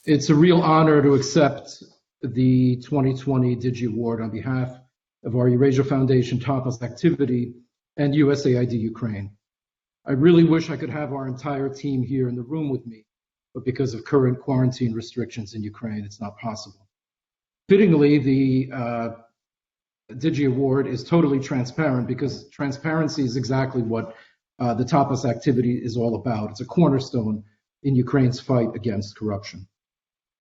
It's a real honor to accept the 2020 Digi Award on behalf of our Eurasia Foundation TAPAS activity and USAID Ukraine. I really wish I could have our entire team here in the room with me, but because of current quarantine restrictions in Ukraine, it's not possible. Fittingly, the Digi Award is totally transparent because transparency is exactly what the TAPAS activity is all about. It's a cornerstone in Ukraine's fight against corruption.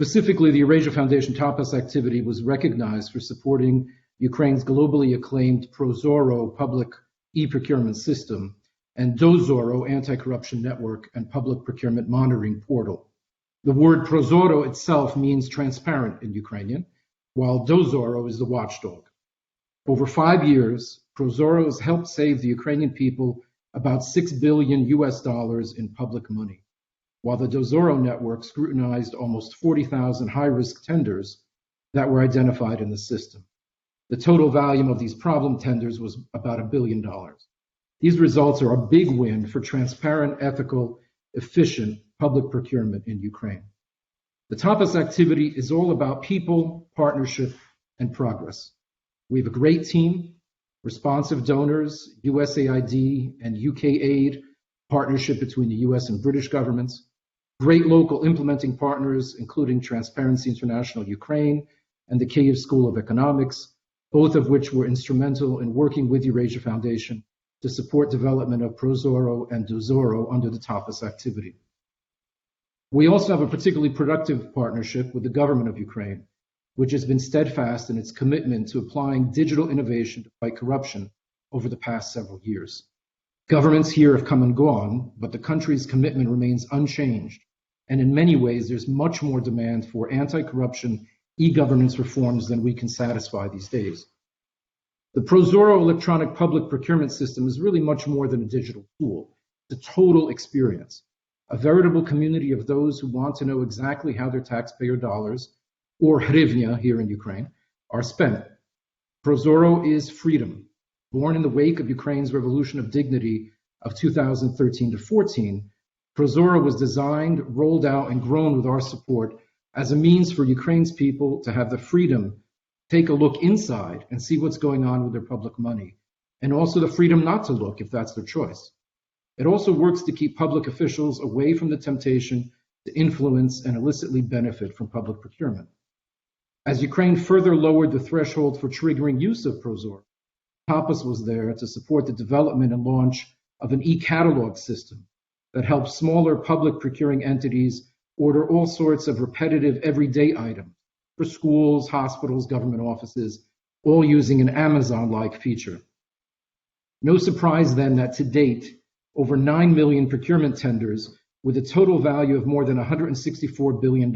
Specifically, the Eurasia Foundation TAPAS activity was recognized for supporting Ukraine's globally acclaimed Prozoro public e-procurement system and Dozoro anti-corruption network and public procurement monitoring portal. The word Prozoro itself means transparent in Ukrainian, while Dozoro is the watchdog. Over 5 years, Prozoro has helped save the Ukrainian people about $6 billion in public money, while the Dozoro network scrutinized almost 40,000 high-risk tenders that were identified in the system. The total volume of these problem tenders was about $1 billion. These results are a big win for transparent, ethical, efficient public procurement in Ukraine. The TAPAS activity is all about people, partnership, and progress. We have a great team, responsive donors, USAID and UKAID, partnership between the US and British governments, great local implementing partners, including Transparency International Ukraine and the Kyiv School of Economics, both of which were instrumental in working with Eurasia Foundation to support development of Prozoro and Dozoro under the TAPAS activity. We also have a particularly productive partnership with the government of Ukraine, which has been steadfast in its commitment to applying digital innovation to fight corruption over the past several years. Governments here have come and gone, but the country's commitment remains unchanged, and in many ways there's much more demand for anti-corruption e-governance reforms than we can satisfy these days. The Prozoro electronic public procurement system is really much more than a digital tool. It's a total experience, a veritable community of those who want to know exactly how their taxpayer dollars, or hryvnia here in Ukraine, are spent. Prozoro is freedom. Born in the wake of Ukraine's revolution of dignity of 2013 to 14, Prozoro was designed, rolled out, and grown with our support as a means for Ukraine's people to have the freedom to take a look inside and see what's going on with their public money, and also the freedom not to look if that's their choice. It also works to keep public officials away from the temptation to influence and illicitly benefit from public procurement. As Ukraine further lowered the threshold for triggering use of Prozoro, TAPAS was there to support the development and launch of an e-catalog system that helps smaller public procuring entities order all sorts of repetitive everyday items for schools, hospitals, government offices, all using an Amazon-like feature. No surprise then that to date, over 9 million procurement tenders with a total value of more than $164 billion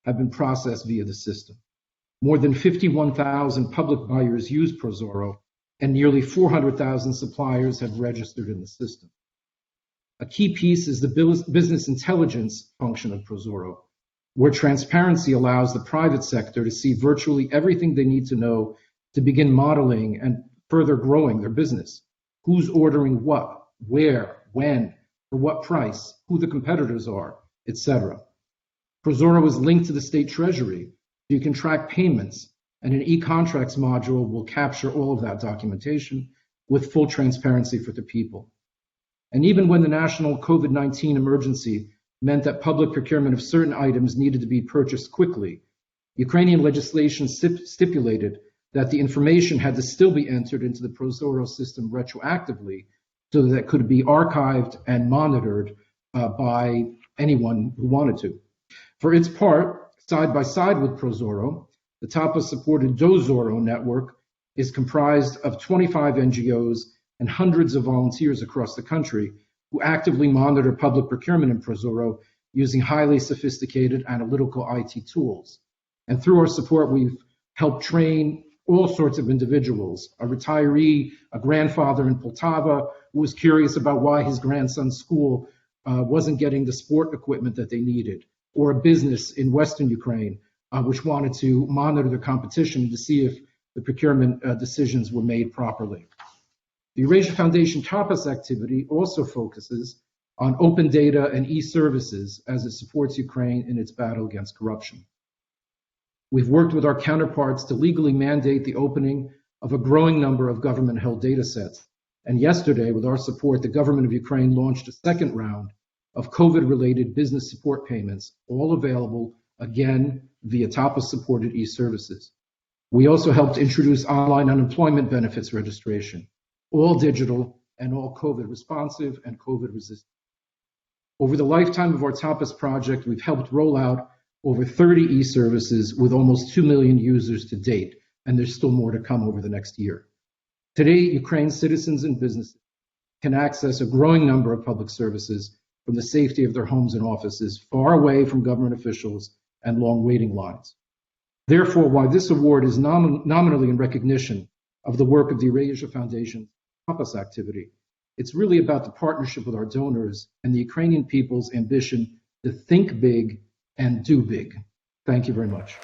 have been processed via the system. More than 51,000 public buyers use Prozoro, and nearly 400,000 suppliers have registered in the system. A key piece is the business intelligence function of Prozoro, where transparency allows the private sector to see virtually everything they need to know to begin modeling and further growing their business. Who's ordering what, where, when, for what price, who the competitors are, etc. Prozoro is linked to the state treasury, so you can track payments, and an e-contracts module will capture all of that documentation with full transparency for the people. And even when the national COVID-19 emergency meant that public procurement of certain items needed to be purchased quickly, Ukrainian legislation stipulated that the information had to still be entered into the Prozoro system retroactively so that it could be archived and monitored by anyone who wanted to. For its part, side by side with Prozoro, the TAPAS-supported Dozoro network is comprised of 25 NGOs and hundreds of volunteers across the country who actively monitor public procurement in Prozoro using highly sophisticated analytical IT tools. And through our support, we've helped train all sorts of individuals, a retiree, a grandfather in Poltava who was curious about why his grandson's school wasn't getting the sport equipment that they needed, or a business in Western Ukraine which wanted to monitor the competition to see if the procurement decisions were made properly. The Eurasia Foundation TAPAS activity also focuses on open data and e-services as it supports Ukraine in its battle against corruption. We've worked with our counterparts to legally mandate the opening of a growing number of government-held data sets. And yesterday, with our support, the government of Ukraine launched a second round of COVID-related business support payments, all available, again, via TAPAS-supported e-services. We also helped introduce online unemployment benefits registration, all digital and all COVID responsive and COVID resistant. Over the lifetime of our TAPAS project, we've helped roll out over 30 e-services with almost 2 million users to date, and there's still more to come over the next year. Today, Ukraine's citizens and businesses can access a growing number of public services from the safety of their homes and offices, far away from government officials and long waiting lines. Therefore, while this award is nominally in recognition of the work of the Eurasia Foundation's TAPAS activity, it's really about the partnership with our donors and the Ukrainian people's ambition to think big and do big. Thank you very much.